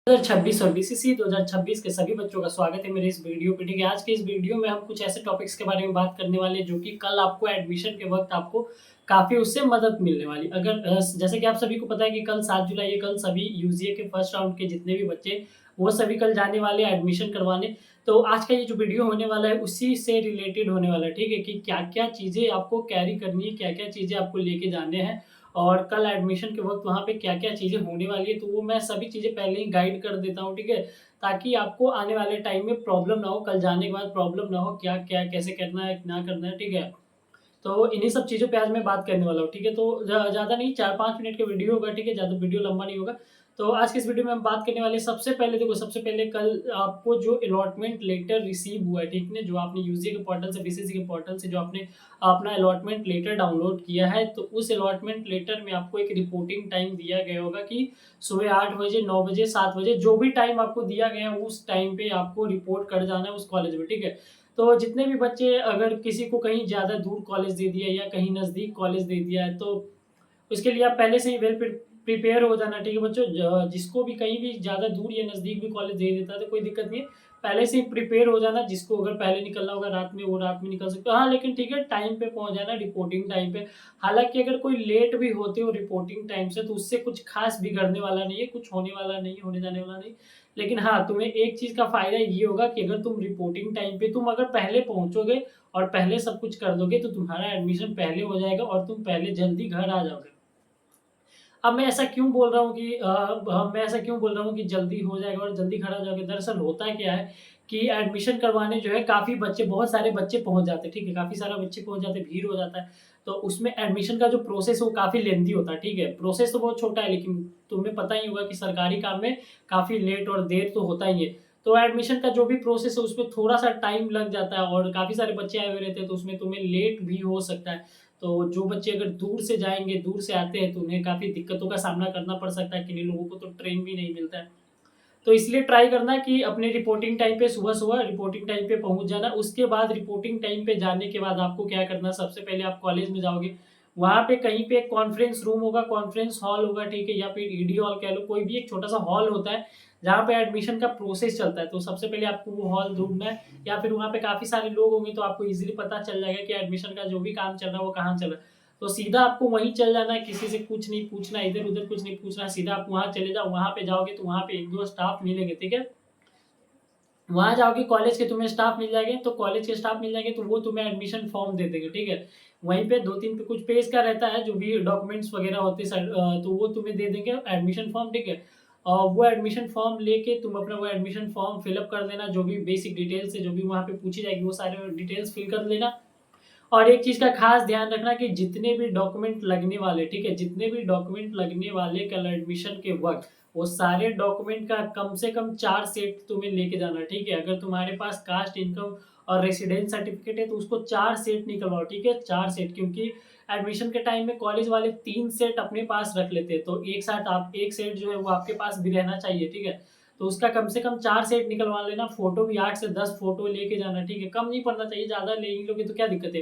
2026 और बीसीसी 2026 के सभी बच्चों का स्वागत है मेरे इस वीडियो पे। ठीक है, आज के इस वीडियो में हम कुछ ऐसे टॉपिक्स के बारे में बात करने वाले हैं जो कि कल आपको एडमिशन के वक्त आपको काफ़ी उससे मदद मिलने वाली। अगर जैसे कि आप सभी को पता है कि कल 7 जुलाई है, कल सभी यूजीए के फर्स्ट राउंड के जितने भी बच्चे वो सभी कल जाने वाले हैं एडमिशन करवाने। तो आज का ये जो वीडियो होने वाला है उसी से रिलेटेड होने वाला है, ठीक है, कि क्या-क्या चीज़ें आपको कैरी करनी है, क्या-क्या चीज़ें आपको लेके जाने हैं और कल एडमिशन के वक़्त वहाँ पे क्या-क्या चीज़ें होने वाली है, तो वो मैं सभी चीज़ें पहले ही गाइड कर देता हूँ, ठीक है? ताकि आपको आने वाले टाइम में प्रॉब्लम ना हो, कल जाने के बाद प्रॉब्लम ना हो, क्या-क्या कैसे करना है, ना करना है, ठीक है? तो इन्हीं सब चीज़ों पे आज मैं बात करने वाला हूँ, ठीक है? तो ज़्यादा नहीं 4-5 मिनट का वीडियो होगा, ठीक है? ज़्यादा वीडियो लंबा नहीं होगा। तो आज के इस वीडियो में हम बात करने वाले हैं सबसे पहले देखो सबसे पहले कल आपको जो अलॉटमेंट लेटर रिसीव हुआ है, ठीक है? जो आपने यूज़ए के पोर्टल से, बीसीसी के पोर्टल से जो आपने अपना अलॉटमेंट लेटर डाउनलोड किया है, तो उस अलॉटमेंट लेटर में आपको एक रिपोर्टिंग टाइम दिया गया होगा कि सुबह 8 बजे, 9 बजे, 7 बजे जो भी टाइम आपको दिया गया है, उस टाइम पे आपको रिपोर्ट कर जाना है उस कॉलेज में, ठीक है? तो जितने भी बच्चे अगर किसी को कहीं ज़्यादा दूर कॉलेज दे दिया या कहीं नज़दीक कॉलेज दे दिया है, तो उसके लिए आप पहले से ही वेल प्रिपेयर हो जाना, ठीक है बच्चों? जिसको भी कहीं भी ज़्यादा दूर या नज़दीक भी कॉलेज दे देता है, तो कोई दिक्कत नहीं है। पहले से ही प्रिपेयर हो जाना, जिसको अगर पहले निकलना होगा रात में, वो रात में निकल सकता है। हाँ, लेकिन ठीक है, टाइम पे पहुँच जाना, रिपोर्टिंग टाइम पे। हालाँकि अगर कोई लेट भी होते हो रिपोर्टिंग टाइम से, तो उससे कुछ ख़ास बिगड़ने वाला नहीं है, कुछ होने वाला नहीं, होने जाने वाला नहीं। लेकिन हाँ, तुम्हें एक चीज़ का फ़ायदा ये होगा कि अगर तुम रिपोर्टिंग टाइम पे तुम अगर पहले पहुँचोगे और पहले सब कुछ कर दोगे, तो तुम्हारा एडमिशन पहले हो जाएगा और तुम पहले जल्दी घर आ जाओगे। अब मैं ऐसा क्यों बोल रहा हूँ कि मैं ऐसा क्यों बोल रहा हूँ कि जल्दी हो जाएगा और जल्दी घर आ जाओगे? दरअसल होता क्या है कि एडमिशन करवाने जो है काफ़ी बच्चे बहुत सारे बच्चे पहुँच जाते हैं, ठीक है? काफ़ी सारे बच्चे पहुँच जाते हैं, भीड़ हो जाता है। तो उसमें एडमिशन का जो प्रोसेस है वो काफ़ी लेंदी होता है, ठीक है? प्रोसेस तो बहुत छोटा है लेकिन तुम्हें पता ही होगा कि सरकारी काम में काफ़ी लेट और देर तो होता ही है। तो एडमिशन का जो भी प्रोसेस है उसमें थोड़ा-सा टाइम लग जाता है और काफ़ी सारे बच्चे आए हुए रहते हैं तो उसमें तुम्हें लेट भी हो सकता है। तो जो बच्चे अगर दूर से जाएँगे, दूर से आते हैं तो उन्हें काफ़ी दिक्कतों का सामना करना पड़ सकता है, किन्हीं लोगों को तो ट्रेन भी नहीं मिलता है। तो इसलिए ट्राई करना कि अपने रिपोर्टिंग टाइम पे सुबह-सुबह रिपोर्टिंग टाइम पे पहुँच जाना। उसके बाद रिपोर्टिंग टाइम पे जाने के बाद आपको क्या करना है, सबसे पहले आप कॉलेज में जाओगे। वहाँ पे कहीं पे एक कॉन्फ्रेंस रूम होगा, कॉन्फ्रेंस हॉल होगा, ठीक है? या फिर ईडी हॉल कह लो, कोई भी एक छोटा-सा हॉल होता है, जहाँ पे एडमिशन का प्रोसेस चलता है। तो सबसे पहले आपको वो हॉल ढूँढना है या फिर वहाँ पे काफ़ी सारे लोग होंगे तो आपको ईज़िली पता चल जाएगा कि एडमिशन का जो भी काम चल रहा है, वो कहाँ चल रहा है। तो सीधा आपको वहीं चल जाना है, किसी से कुछ नहीं पूछना, इधर-उधर कुछ नहीं पूछना, सीधा आप वहाँ चले जाओ, वहाँ पे जाओगे तो वहाँ पे 1-2 स्टाफ मिलेंगे, ठीक है? वहाँ जाओगे कॉलेज के तुम्हें स्टाफ मिल जाएँगे, तो कॉलेज के स्टाफ मिल जाएँगे तो वो तुम्हें एडमिशन फॉर्म दे देंगे, ठीक है? वहीं पे 2-3 पे कुछ पेज का रहता है जो भी डॉक्यूमेंट्स वगैरह होते हैं तो वो तुम्हें दे देंगे एडमिशन फॉर्म, ठीक है? वो एडमिशन फॉर्म लेके तुम अपना वो एडमिशन फॉर्म फिल अप कर देना, जो भी बेसिक डिटेल्स है, जो भी वहाँ पे पूछी जाएगी वो सारे डिटेल्स फिल कर लेना। और एक चीज़ का ख़ास ध्यान रखना कि जितने भी डॉक्यूमेंट लगने वाले, ठीक है? जितने भी डॉक्यूमेंट लगने वाले कल एडमिशन के वक़्त, वो सारे डॉक्यूमेंट का कम से कम 4 सेट तुम्हें लेके जाना है, ठीक है? अगर तुम्हारे पास कास्ट, इनकम और रेसिडेंस सर्टिफ़िकेट है तो उसको 4 सेट निकलवाओ, ठीक है? 4 सेट क्योंकि एडमिशन के टाइम में कॉलेज वाले 3 सेट अपने पास रख लेते हैं, तो एक सेट जो है वो आपके पास भी रहना चाहिए, ठीक है? तो उसका कम से कम 4 सेट निकलवा लेना, फ़ोटो भी 8 से 10 फ़ोटो लेके जाना, ठीक है? कम नहीं पड़ना चाहिए, ज़्यादा ले ही लोगे तो क्या दिक्कत है?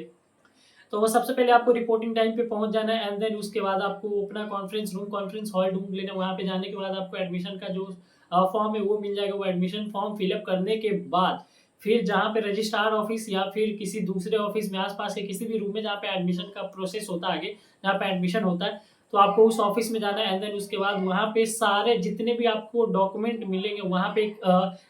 तो वो सबसे पहले आपको रिपोर्टिंग टाइम पे पहुँच जाना है एंड देन उसके बाद आपको अपना कॉन्फ्रेंस रूम, कॉन्फ्रेंस हॉल ढूँढ लेना। वहाँ पे जाने के बाद आपको एडमिशन का जो फॉर्म है वो मिल जाएगा। वो एडमिशन फॉर्म फिल अप करने के बाद फिर जहाँ पे रजिस्ट्रार ऑफिस या फिर किसी दूसरे ऑफिस में आस-पास के किसी भी रूम में जहाँ पे एडमिशन का प्रोसेस होता है आगे, जहाँ पे एडमिशन होता है, तो आपको उस ऑफिस में जाना है एंड देन उसके बाद वहाँ पे सारे जितने भी आपको डॉक्यूमेंट मिलेंगे वहाँ पे एक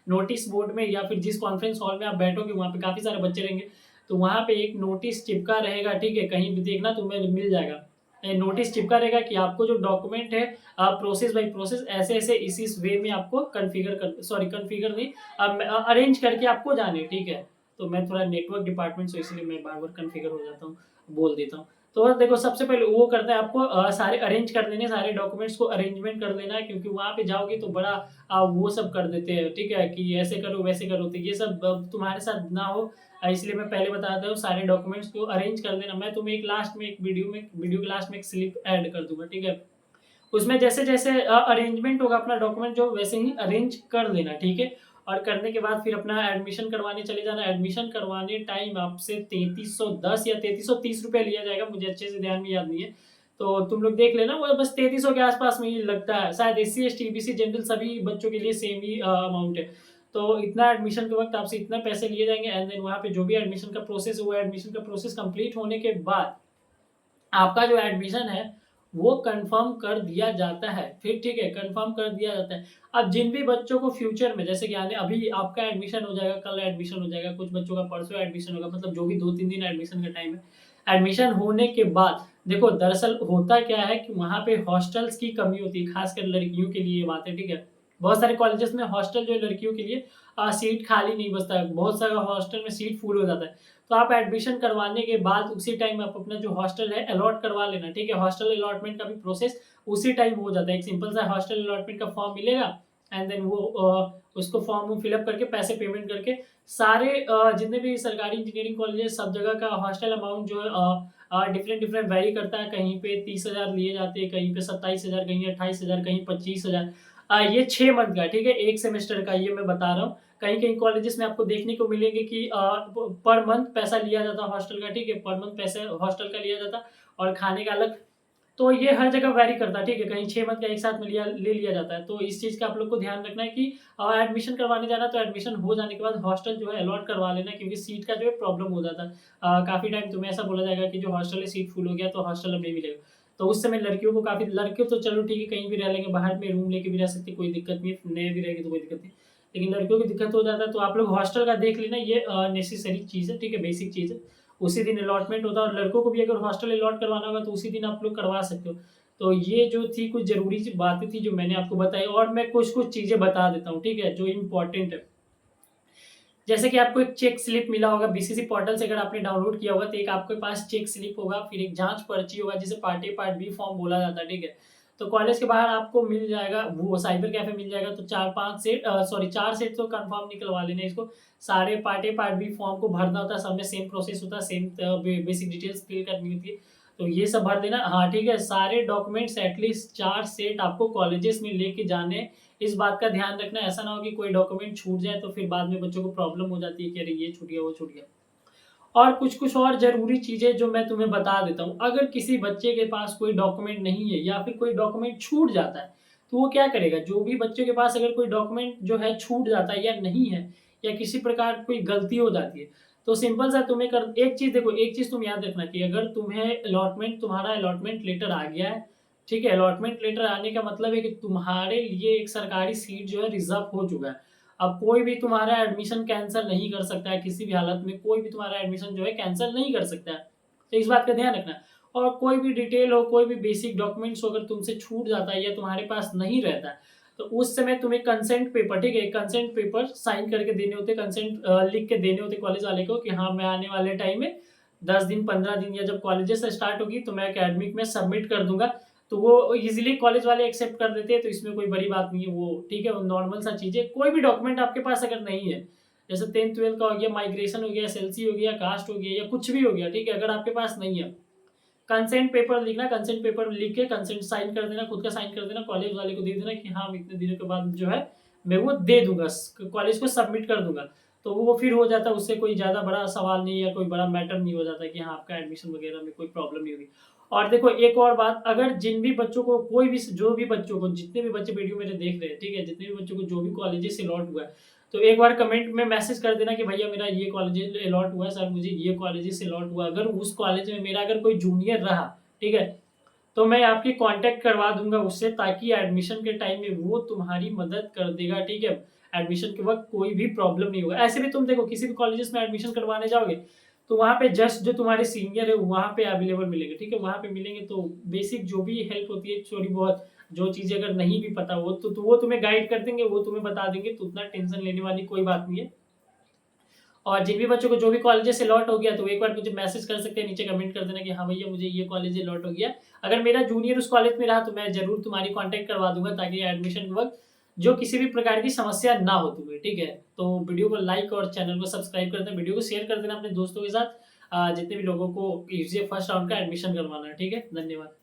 नोटिस बोर्ड में या फिर जिस कॉन्फ्रेंस हॉल में आप बैठोगे वहाँ पे काफ़ी सारे बच्चे रहेंगे। तो वहाँ पे एक नोटिस चिपका रहेगा, ठीक है? कहीं भी देखना तुम्हें मिल जाएगा। नोटिस चिपका रहेगा कि आपको जो डॉक्यूमेंट है प्रोसेस बाय प्रोसेस ऐसे-ऐसे इस वे में आपको कॉन्फ़िगर नहीं अरेंज करके आपको जाने हैं, ठीक है? तो मैं थोड़ा नेटवर्क डिपार्टमेंट से इसलिए मैं बार-बार कॉन्फ़िगर हो जाता हूँ, बोल देता हूँ। तो देखो सबसे पहले वो करना है आपको सारे अरेंज कर लेने, सारे डॉक्यूमेंट्स को अरेंजमेंट कर लेना है क्योंकि वहाँ पे जाओगे तो बड़ा वो सब कर देते हैं, ठीक है? कि ऐसे करो, वैसे करो, तो ये सब तुम्हारे साथ ना हो इसलिए मैं पहले बता देता हूँ सारे डॉक्यूमेंट्स को अरेंज कर देना। मैं तुम्हें एक लास्ट में एक वीडियो के लास्ट में एक स्लिप ऐड कर दूँगा, ठीक है? उसमें जैसे-जैसे अरेंजमेंट होगा अपना डॉक्यूमेंट जो वैसे ही अरेंज कर लेना, ठीक है? और करने के बाद फिर अपना एडमिशन करवाने चले जाना। एडमिशन करवाने टाइम आपसे 3310 या ₹3330 लिया जाएगा, मुझे अच्छे से ध्यान में याद नहीं है। तो तुम लोग देख लेना, वो बस 3300 के आसपास में ही लगता है, शायद एससी एसटी बीसी जनरल सभी बच्चों के लिए सेम ही अमाउंट है। तो इतना एडमिशन के वक्त आपसे इतना पैसे लिए जाएंगे, एंड देन वहाँ पे जो भी एडमिशन का प्रोसेस है, वो एडमिशन का प्रोसेस कंप्लीट होने के बाद आपका जो एडमिशन है वो कंफर्म कर दिया जाता है। फिर ठीक है, कंफर्म कर दिया जाता है। अब जिन भी बच्चों को फ्यूचर में, जैसे कि आने अभी आपका एडमिशन हो जाएगा, कल एडमिशन हो जाएगा, कुछ बच्चों का परसों एडमिशन होगा, मतलब जो भी 2-3 दिन एडमिशन का टाइम है। एडमिशन होने के बाद देखो, दरअसल होता क्या है कि वहाँ पे हॉस्टल्स की कमी होती है, खासकर लड़कियों के लिए ये बात है, ठीक है। बहुत सारे कॉलेजेस में हॉस्टल जो है लड़कियों के लिए सीट खाली नहीं बचता है, बहुत सारे हॉस्टल में सीट फुल हो जाता है। तो आप एडमिशन करवाने के बाद उसी टाइम आप अपना जो हॉस्टल है अलॉट करवा लेना, ठीक है। हॉस्टल अलॉटमेंट का भी प्रोसेस उसी टाइम हो जाता है। एक सिंपल सा हॉस्टल अलॉटमेंट का फॉर्म मिलेगा, एंड देन वो उसको फॉर्म फिलअप करके पैसे पेमेंट करके सारे जितने भी सरकारी इंजीनियरिंग कॉलेज सब जगह का हॉस्टल अमाउंट जो है डिफरेंट डिफरेंट वेरी करता है। कहीं पे 30,000 लिए जाते हैं, कहीं पे 27,000, कहीं 28,000, कहीं 25,000। ये 6 मंथ का, ठीक है, एक सेमेस्टर का, ये मैं बता रहा हूँ। कहीं-कहीं कॉलेजेस में आपको देखने को मिलेंगे कि पर मंथ पैसा लिया जाता है हॉस्टल का, ठीक है, पर मंथ पैसा हॉस्टल का लिया जाता और खाने का अलग। तो ये हर जगह वैरी करता है, ठीक है, कहीं 6 मंथ का एक साथ में ले लिया जाता है। तो इस चीज़ का आप लोग को ध्यान रखना है कि एडमिशन करवाने जाना, तो एडमिशन हो जाने के बाद हॉस्टल जो है अलॉट करवा लेना, क्योंकि सीट का जो है प्रॉब्लम हो जाता है। काफ़ी टाइम तुम्हें ऐसा बोला जाएगा कि जो हॉस्टल है सीट फुल हो गया, तो हॉस्टल अब नहीं मिलेगा। तो उस समय लड़कियों को काफ़ी, लड़के तो चलो ठीक है कहीं भी रह लेंगे, बाहर में रूम लेके भी रह सकते, कोई दिक्कत नहीं है, नए भी रहेंगे तो कोई दिक्कत नहीं। लेकिन लड़कियों की दिक्कत हो जाता है, तो आप लोग हॉस्टल का देख लेना, ये नेसेसरी चीज़ है, ठीक है, बेसिक चीज़ है। उसी दिन अलॉटमेंट होता है, और लड़कों को भी अगर हॉस्टल अलॉट करवाना होगा तो उसी दिन आप लोग करवा सकते हो। तो ये जो थी कुछ ज़रूरी सी बातें थी जो मैंने आपको बताई, और मैं कुछ-कुछ चीज़ें बता देता हूँ, ठीक है, जो इम्पोर्टेंट है। जैसे कि आपको एक चेक स्लिप मिला होगा बीसीसी पोर्टल से, अगर आपने डाउनलोड किया होगा, तो एक आपके पास चेक स्लिप होगा, फिर एक जाँच पर्ची होगा जिसे part A, part B form बोला जाता है, ठीक है। तो कॉलेज के बाहर आपको मिल जाएगा, वो साइबर कैफ़े मिल जाएगा, तो 4-5 सेट 4 सेट तो कन्फर्म निकलवा लेना इसको। सारे part A, part B form को भरना होता है, सब में सेम प्रोसेस होता है, सेम बेसिक डिटेल्स फिल करनी होती है। तो ये सब भर देना। हाँ, ठीक है, सारे डॉक्यूमेंट्स एटलीस्ट 4 सेट आपको कॉलेजेस में लेके जाने हैं। इस बात का ध्यान रखना, ऐसा ना हो कि कोई डॉक्यूमेंट छूट जाए तो फिर बाद में बच्चों को प्रॉब्लम हो जाती है कि अरे ये छूट गया, वो छूट गया। और कुछ-कुछ और ज़रूरी चीज़ें जो मैं तुम्हें बता देता हूँ। अगर किसी बच्चे के पास कोई डॉक्यूमेंट नहीं है या फिर कोई डॉक्यूमेंट छूट जाता है, तो वो क्या करेगा? जो भी बच्चे के पास अगर कोई डॉक्यूमेंट जो है छूट जाता है या नहीं है, या किसी प्रकार कोई गलती हो जाती है, तो सिंपल सा तुम्हें कर एक चीज़ देखो, एक चीज़ तुम याद रखना कि अगर तुम्हारा अलॉटमेंट लेटर आ गया है, ठीक है? अलॉटमेंट लेटर आने का मतलब है कि तुम्हारे लिए एक सरकारी सीट जो है रिज़र्व हो चुका है। अब कोई भी तुम्हारा एडमिशन कैंसल नहीं कर सकता है, किसी भी हालत में कोई भी तुम्हारा एडमिशन जो है कैंसल नहीं कर सकता है। तो इस बात का ध्यान रखना। और कोई भी डिटेल हो, कोई भी बेसिक डॉक्यूमेंट्स हो, अगर तुमसे छूट जाता है या तुम्हारे पास नहीं रहता है, तो उस समय तुम्हें कंसेंट पेपर, ठीक है? कंसेंट पेपर साइन करके देने होते हैं, कंसेंट लिख के देने होते हैं कॉलेज वाले को कि हाँ, मैं आने वाले टाइम में 10 दिन, 15 दिन या जब कॉलेजेस स्टार्ट होगी तो मैं एकेडमिक में सबमिट कर दूँगा। तो वो ईज़िली कॉलेज वाले एक्सेप्ट कर लेते हैं, तो इसमें कोई बड़ी बात नहीं है, वो ठीक है, वो नॉर्मल सा चीज़ है। कोई भी डॉक्यूमेंट आपके पास अगर नहीं है, जैसे 10th-12th का हो गया, माइग्रेशन हो गया, एसएलसी हो गया, कास्ट हो गया, या कुछ भी हो गया, ठीक है? अगर आपके पास नहीं है, कंसेंट पेपर लिखना, कंसेंट पेपर लिख के कंसेंट साइन कर देना, खुद का साइन कर देना, कॉलेज वाले को दे देना कि हाँ, मैं इतने दिनों के बाद जो है मैं वो दे दूँगा, कॉलेज को सबमिट कर दूँगा। तो वो फिर हो जाता है, उससे कोई ज़्यादा बड़ा सवाल नहीं या कोई बड़ा मैटर नहीं हो जाता कि हाँ, आपका एडमिशन वगैरह में कोई प्रॉब्लम नहीं होगी। और देखो एक और बात, अगर जिन भी बच्चों को कोई भी जो भी बच्चों को, जितने भी बच्चे वीडियो मेरे देख रहे हैं, ठीक है? जितने भी बच्चों को जो भी कॉलेजेस से अलॉट हुआ है, तो एक बार कमेंट में मैसेज कर देना कि भैया मेरा ये कॉलेज अलॉट हुआ है सर, मुझे ये कॉलेजेस से अलॉट हुआ है। अगर उस कॉलेज में मेरा अगर कोई जूनियर रहा, ठीक है? तो मैं आपकी कॉन्टैक्ट करवा दूँगा उससे, ताकि एडमिशन के टाइम में वो तुम्हारी मदद कर देगा, ठीक है? एडमिशन के वक़्त कोई भी प्रॉब्लम नहीं होगा। ऐसे भी तुम देखो किसी भी कॉलेजेस में एडमिशन करवाने जाओगे, तो वहाँ पे जस्ट जो तुम्हारे सीनियर है वहाँ पे अवेलेबल मिलेंगे, ठीक है? वहाँ पे मिलेंगे, तो बेसिक जो भी हेल्प होती है थोड़ी बहुत, जो चीज़ें अगर नहीं भी पता हो तो वो तुम्हें गाइड कर देंगे, वो तुम्हें बता देंगे, तो उतना टेंशन लेने वाली कोई बात नहीं है। और जिन भी बच्चों को जो भी कॉलेजेस अलॉट हो गया, तो एक बार मुझे मैसेज कर सकते हैं, नीचे कमेंट कर देना कि हाँ भैया मुझे ये कॉलेज अलॉट हो गया। अगर मेरा जूनियर उस कॉलेज में रहा तो मैं ज़रूर तुम्हारी कॉन्टैक्ट करवा दूँगा, ताकि एडमिशन के वक़्त जो किसी भी प्रकार की समस्या ना हो तुम्हें, ठीक है? तो वीडियो को लाइक और चैनल को सब्सक्राइब कर देना, वीडियो को शेयर कर देना अपने दोस्तों के साथ, जितने भी लोगों को यूजीए फर्स्ट राउंड का एडमिशन करवाना है, ठीक है? धन्यवाद।